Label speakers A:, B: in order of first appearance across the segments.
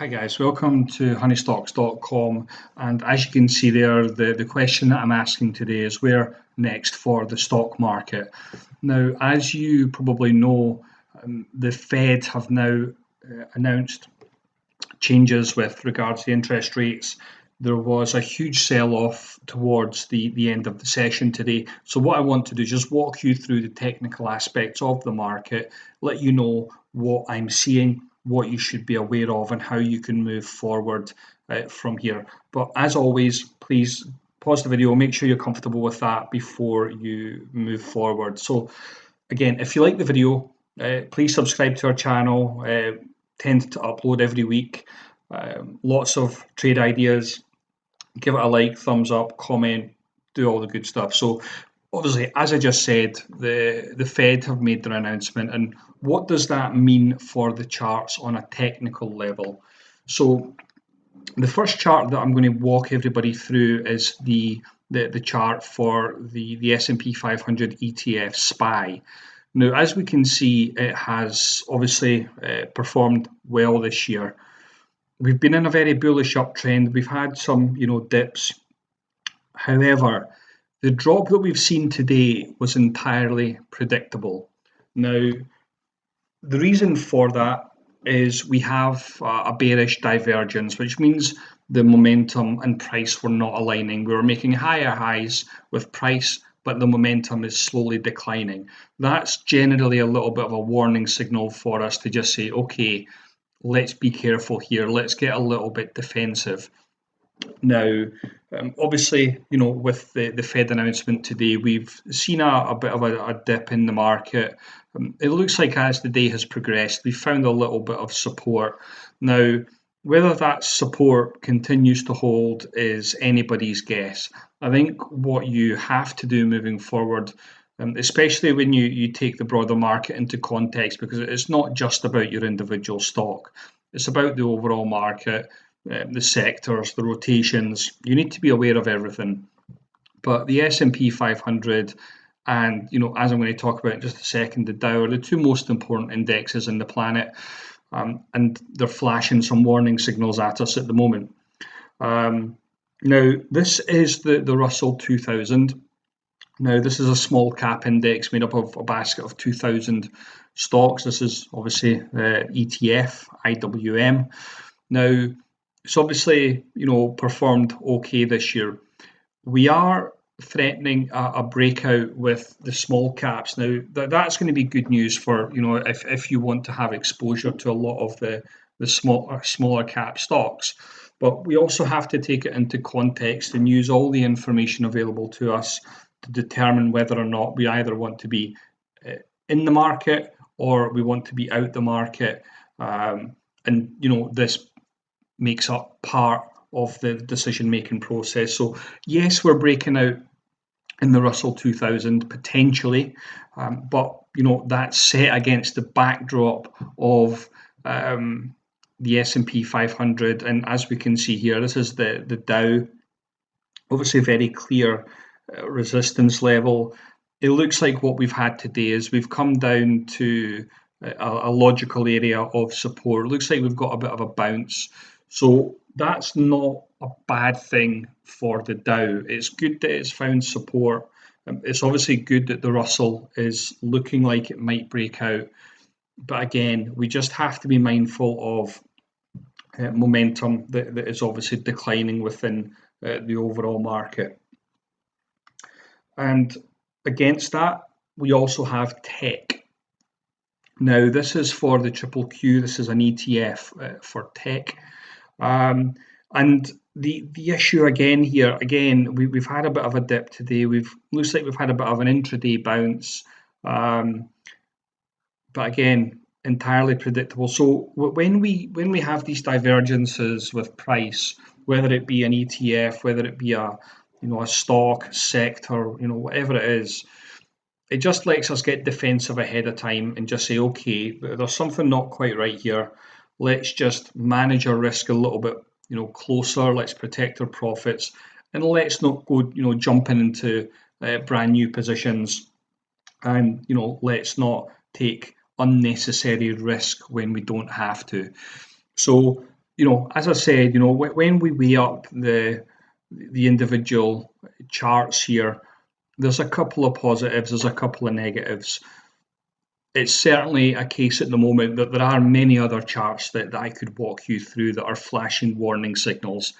A: Hi guys, welcome to honeystocks.com, and as you can see there, the question that I'm asking today is where next for the stock market. Now, as you probably know, the Fed have now announced changes with regards to interest rates. There was a huge sell-off towards the end of the session today. So what I want to do is just walk you through the technical aspects of the market, let you know what I'm seeing, what you should be aware of, and how you can move forward from here. But as always, please pause the video, make sure you're comfortable with that before you move forward. So again, if you like the video, please subscribe to our channel. Tend to upload every week. Lots of trade ideas. Give it a like, thumbs up, comment, do all the good stuff. So obviously, as I just said, the Fed have made their announcement, and what does that mean for the charts on a technical level? So the first chart that I'm going to walk everybody through is the chart for the S&P 500 ETF SPY. Now, as we can see, it has obviously performed well this year. We've been in a very bullish uptrend. We've had some, dips. However, the drop that we've seen today was entirely predictable. Now, the reason for that is we have a bearish divergence, which means the momentum and price were not aligning. We were making higher highs with price, but the momentum is slowly declining. That's generally a little bit of a warning signal for us to just say, okay, let's be careful here. Let's get a little bit defensive. Now, obviously, with the Fed announcement today, we've seen a bit of a dip in the market. It looks like as the day has progressed, we found a little bit of support. Now, whether that support continues to hold is anybody's guess. I think what you have to do moving forward, especially when you take the broader market into context, because it's not just about your individual stock. It's about the overall market, the sectors, the rotations. You need to be aware of everything. But the S&P 500 and, as I'm going to talk about in just a second, the Dow are the two most important indexes in the planet. And they're flashing some warning signals at us at the moment. Now, this is the Russell 2000. Now, this is a small cap index made up of a basket of 2,000 stocks. This is obviously the ETF, IWM. Now, it's obviously, performed okay this year. We are threatening a breakout with the small caps. Now, that's going to be good news for, if you want to have exposure to a lot of the smaller cap stocks. But we also have to take it into context and use all the information available to us to determine whether or not we either want to be in the market or we want to be out the market. And, this makes up part of the decision-making process. So yes, we're breaking out in the Russell 2000 potentially, but that's set against the backdrop of the S&P 500, and as we can see here, this is the Dow. Obviously, very clear resistance level. It looks like what we've had today is we've come down to a logical area of support. It looks like we've got a bit of a bounce. So that's not a bad thing for the Dow. It's good that it's found support. It's obviously good that the Russell is looking like it might break out. But again, we just have to be mindful of momentum that is obviously declining within the overall market. And against that, we also have tech. Now, this is for the triple Q. This is an ETF for tech. And the issue again here, we've had a bit of a dip today. Looks like we've had a bit of an intraday bounce. But again, entirely predictable. So when we have these divergences with price, whether it be an ETF, whether it be a stock, sector, whatever it is, it just lets us get defensive ahead of time and just say, okay, there's something not quite right here. Let's just manage our risk a little bit, closer. Let's protect our profits, and let's not go, jumping into brand new positions, and let's not take unnecessary risk when we don't have to. So as I said, when we weigh up the individual charts here, there's a couple of positives, there's a couple of negatives. It's certainly a case at the moment that there are many other charts that I could walk you through that are flashing warning signals.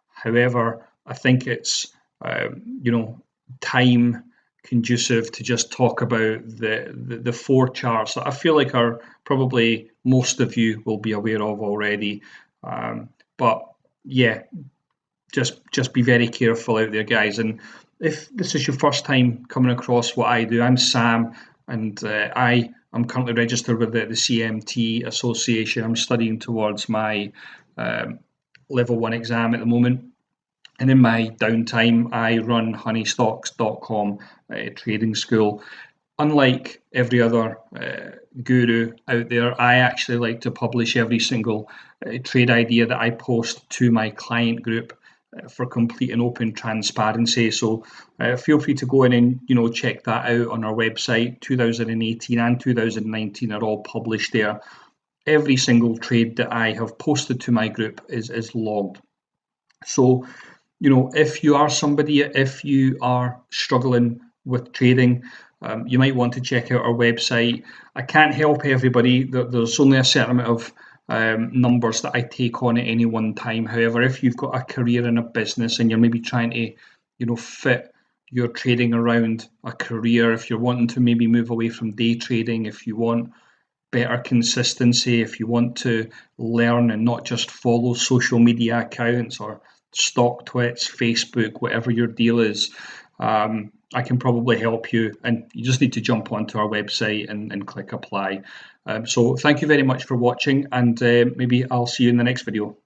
A: However, I think it's time conducive to just talk about the four charts that I feel like are probably most of you will be aware of already. But yeah, just be very careful out there, guys. And if this is your first time coming across what I do, I'm Sam, and I am currently registered with the CMT Association. I'm studying towards my level 1 exam at the moment. And in my downtime, I run honeystocks.com trading school. Unlike every other guru out there, I actually like to publish every single trade idea that I post to my client group for complete and open transparency. So feel free to go in and check that out on our website. 2018 and 2019 are all published there. Every single trade that I have posted to my group is logged. So if you are struggling with trading, you might want to check out our website. I can't help everybody. There's only a certain amount of numbers that I take on at any one time. However, if you've got a career in a business and you're maybe trying to, fit your trading around a career, if you're wanting to maybe move away from day trading, if you want better consistency, if you want to learn and not just follow social media accounts or stock twits, Facebook, whatever your deal is, I can probably help you. And you just need to jump onto our website and click apply. So thank you very much for watching, and maybe I'll see you in the next video.